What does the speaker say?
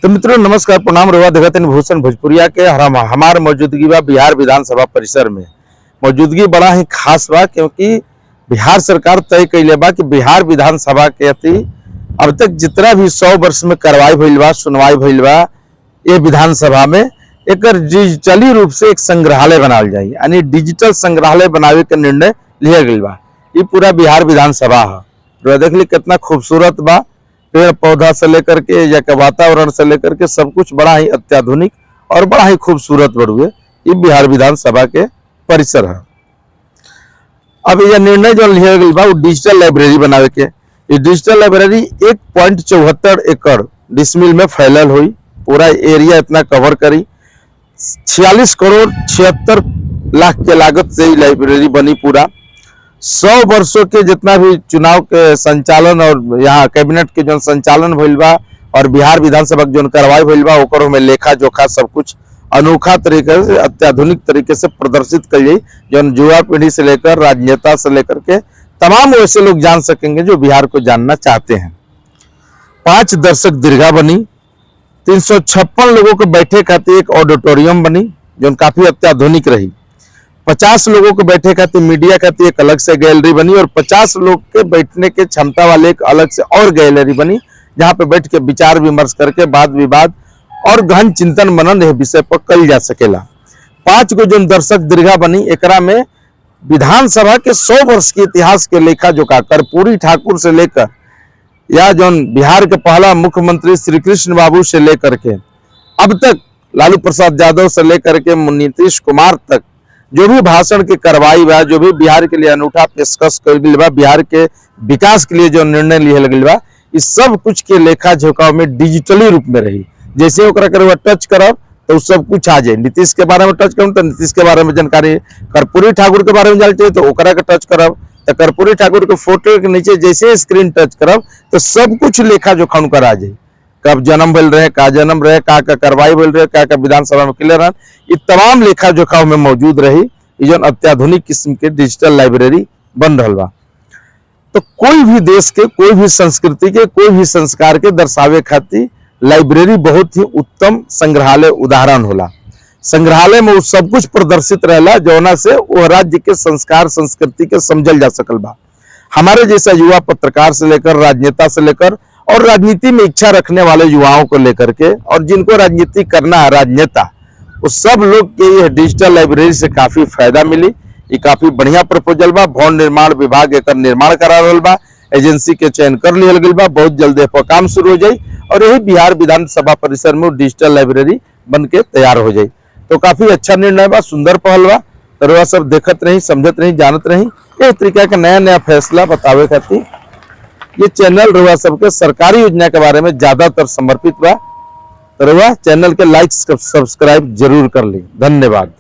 तो मित्रों नमस्कार प्रणाम रहुआ देखते भूषण भोजपुरिया के हमार मौजूदगी बा बिहार विधानसभा परिसर में। मौजूदगी बड़ा ही खास बा क्योंकि बिहार सरकार तय कैले बा कि बिहार विधानसभा के अति अब तक जितना भी 100 वर्ष में कार्रवाई भइल बा, सुनवाई भइल बा, ये विधानसभा में एक डिजिटली रूप से एक संग्रहालय बनाल जाए, यानी डिजिटल संग्रहालय बनावे के निर्णय लिया गया बा। ये पूरा बिहार विधानसभा है, देख ली कितना खूबसूरत बा। पेड़ पौधा से लेकर के या के वातावरण से लेकर के सब कुछ बड़ा ही अत्याधुनिक और बड़ा ही खूबसूरत बड़ुए ये बिहार विधानसभा के परिसर है। अब यह निर्णय जो लिया गया बा वो डिजिटल लाइब्रेरी बनावे के। ये डिजिटल लाइब्रेरी 1.74 एकड़ डिसमिल में फैलल हुई, पूरा एरिया इतना कवर करी। 46 करोड़ 76 लाख के लागत से ये लाइब्रेरी बनी। पूरा 100 वर्षों के जितना भी चुनाव के संचालन और यहाँ कैबिनेट के जो संचालन भइल बा और बिहार विधानसभा जो कार्रवाई भइल बा ओकर में लेखा जोखा सब कुछ अनोखा तरीके से अत्याधुनिक तरीके से प्रदर्शित कल जाए, जो युवा पीढ़ी से लेकर राजनेता से लेकर के तमाम वैसे लोग जान सकेंगे जो बिहार को जानना चाहते हैं। 5 दर्शक दीर्घा बनी, 356 लोगों के बैठे खातिर एक ऑडिटोरियम बनी जो काफी अत्याधुनिक रही। 50 लोगों के बैठे खातिर मीडिया खातिर एक अलग से गैलरी बनी और 50 लोग के बैठने के क्षमता वाले एक अलग से और गैलरी बनी, जहां पे बैठ के विचार विमर्श करके वाद विवाद और गहन चिंतन मनन यह विषय पर कल जा सकेला। 5 गो जो दर्शक दीर्घा बनी एकरा में विधानसभा के 100 वर्ष के इतिहास के लेखा जोखा कर्पूरी ठाकुर से लेकर या जो बिहार के पहला मुख्यमंत्री श्री कृष्ण बाबू से लेकर के अब तक लालू प्रसाद यादव से लेकर के नीतीश कुमार तक जो भी भाषण की कार्रवाई बा, जो भी बिहार के लिए अनूठा पेशकश कर गई बा, बिहार के विकास के लिए जो निर्णय लिया गया बा, इस सब कुछ के लेखा जोखा में डिजिटली रूप में रही। जैसे ओकरा टच करब तो सब कुछ आ जाए। नीतीश के बारे में टच करब तो नीतीश के बारे में जानकारी, कर्पूरी ठाकुर के बारे में जानना चाहिए तो ओकरा के टच करब तो कर्पूरी ठाकुर के फोटो के नीचे जैसे स्क्रीन टच करब तो सब कुछ लेखा जोखा उनकर आ जाए। कब जन्म भइल रहे, का जन्म रहे, का कार्रवाई भइल रहे, का विधानसभा में क्लियर रहा, ये तमाम लेखा जोखा में मौजूद रही। ये जो अत्याधुनिक किस्म के डिजिटल लाइब्रेरी बन रहा बा। तो कोई भी देश के, कोई भी संस्कृति के, कोई भी संस्कार के दर्शावे खातिर लाइब्रेरी बहुत ही उत्तम संग्रहालय उदाहरण होला। संग्रहालय में वो सब कुछ प्रदर्शित रहेला जौना से वो राज्य के संस्कार संस्कृति के समझल जा सकल बा। हमारे जैसा युवा पत्रकार से लेकर राजनेता से लेकर और राजनीति में इच्छा रखने वाले युवाओं को लेकर के और जिनको राजनीति करना है, राजनेता, वो सब लोग के ये डिजिटल लाइब्रेरी से काफी फायदा मिली। ये काफी बढ़िया प्रपोजल बा। भवन निर्माण विभाग एक निर्माण करा रहल बा, एजेंसी के चयन कर लिया गया बा, बहुत जल्द पर काम शुरू हो जाये और यही बिहार विधानसभा परिसर में डिजिटल लाइब्रेरी बन के तैयार हो जाये। तो काफी अच्छा निर्णय बा, सुंदर पहल बा। तो सब देखत रही, समझत रही, जानत रही। इस तरीका का नया नया फैसला बतावे खातिर ये चैनल रउआ सबके सरकारी योजना के बारे में ज्यादातर समर्पित बा। तो रउआ चैनल के लाइक सब्सक्राइब जरूर कर ली। धन्यवाद।